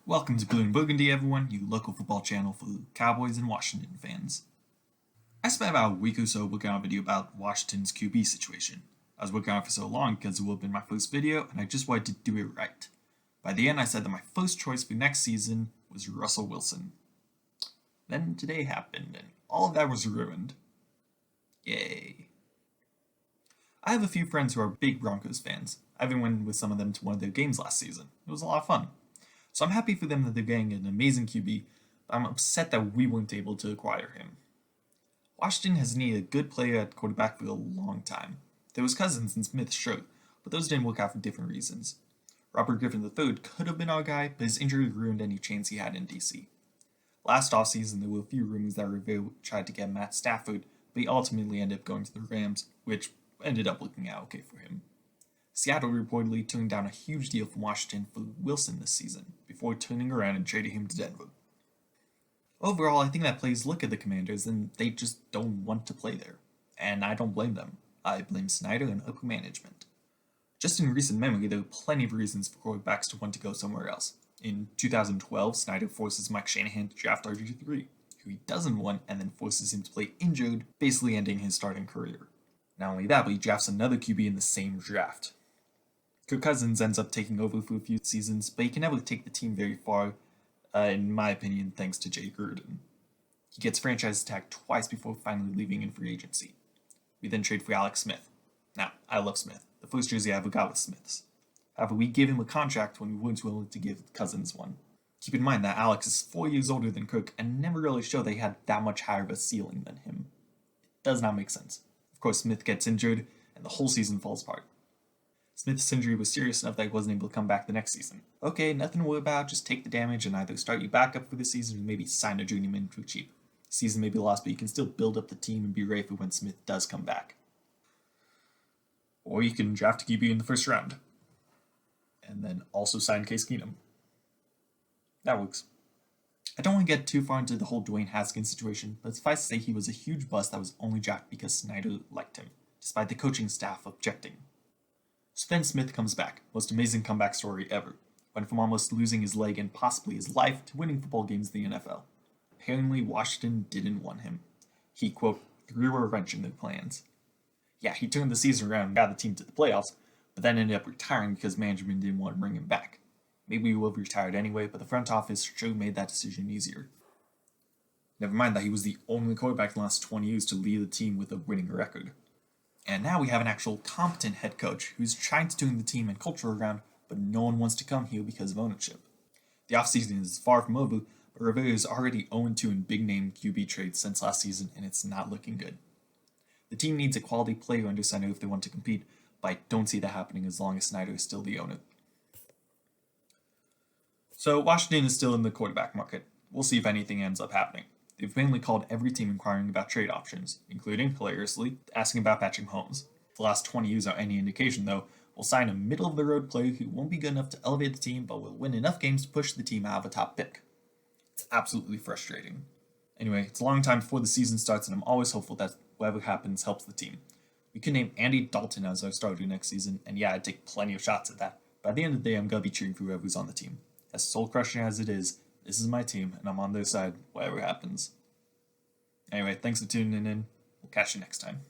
Welcome to Blue and Burgundy, everyone, your local football channel for Cowboys and Washington fans. I spent about a week or so working on a video about Washington's QB situation. I was working on it for so long because it would have been my first video, and I just wanted to do it right. By the end, I said that my first choice for next season was Russell Wilson. Then today happened, and all of that was ruined. Yay. I have a few friends who are big Broncos fans. I even went with some of them to one of their games last season. It was a lot of fun. So I'm happy for them that they're getting an amazing QB, but I'm upset that we weren't able to acquire him. Washington has needed a good player at quarterback for a long time. There was Cousins and Smith, sure, but those didn't work out for different reasons. Robert Griffin III could have been our guy, but his injury ruined any chance he had in DC. Last offseason, there were a few rumors that Rivera tried to get Matt Stafford, but he ultimately ended up going to the Rams, which ended up working out okay for him. Seattle reportedly turned down a huge deal from Washington for Wilson this season, before turning around and trading him to Denver. Overall, I think that players look at the Commanders and they just don't want to play there. And I don't blame them. I blame Snyder and upper management. Just in recent memory, there were plenty of reasons for quarterbacks to want to go somewhere else. In 2012, Snyder forces Mike Shanahan to draft RG3, who he doesn't want, and then forces him to play injured, basically ending his starting career. Not only that, but he drafts another QB in the same draft. Kirk Cousins ends up taking over for a few seasons, but he can never take the team very far, in my opinion, thanks to Jay Gruden. He gets franchise tagged twice before finally leaving in free agency. We then trade for Alex Smith. Now, I love Smith. The first jersey I ever got was Smith's. However, we gave him a contract when we weren't willing to give Cousins one. Keep in mind that Alex is 4 years older than Kirk and never really showed they had that much higher of a ceiling than him. It does not make sense. Of course, Smith gets injured, and the whole season falls apart. Smith's injury was serious enough that he wasn't able to come back the next season. Okay, nothing to worry about, just take the damage and either start your backup for the season or maybe sign a journeyman for cheap. The season may be lost, but you can still build up the team and be ready for when Smith does come back. Or you can draft a QB in the first round. And then also sign Case Keenum. That works. I don't want to get too far into the whole Dwayne Haskins situation, but suffice to say he was a huge bust that was only drafted because Snyder liked him, despite the coaching staff objecting. So then Smith comes back, most amazing comeback story ever, went from almost losing his leg and possibly his life to winning football games in the NFL. Apparently Washington didn't want him. He, quote, threw a wrench in their plans. Yeah, he turned the season around and got the team to the playoffs, but then ended up retiring because management didn't want to bring him back. Maybe he would have retired anyway, but the front office sure made that decision easier. Never mind that he was the only quarterback in the last 20 years to lead the team with a winning record. And now we have an actual competent head coach who's trying to turn the team and culture around, but no one wants to come here because of ownership. The offseason is far from over, but Rivera is already 0-2 in big-name QB trades since last season, and it's not looking good. The team needs a quality player under Snyder if they want to compete, but I don't see that happening as long as Snyder is still the owner. So Washington is still in the quarterback market. We'll see if anything ends up happening. They've mainly called every team inquiring about trade options, including, hilariously, asking about Patrick Mahomes. If the last 20 years are any indication, though, we'll sign a middle-of-the-road player who won't be good enough to elevate the team, but will win enough games to push the team out of a top pick. It's absolutely frustrating. Anyway, it's a long time before the season starts, and I'm always hopeful that whatever happens helps the team. We could name Andy Dalton as our starter next season, and yeah, I'd take plenty of shots at that. But at the end of the day, I'm going to be cheering for whoever's on the team. As soul-crushing as it is, this is my team, and I'm on their side, whatever happens. Anyway, thanks for tuning in. We'll catch you next time.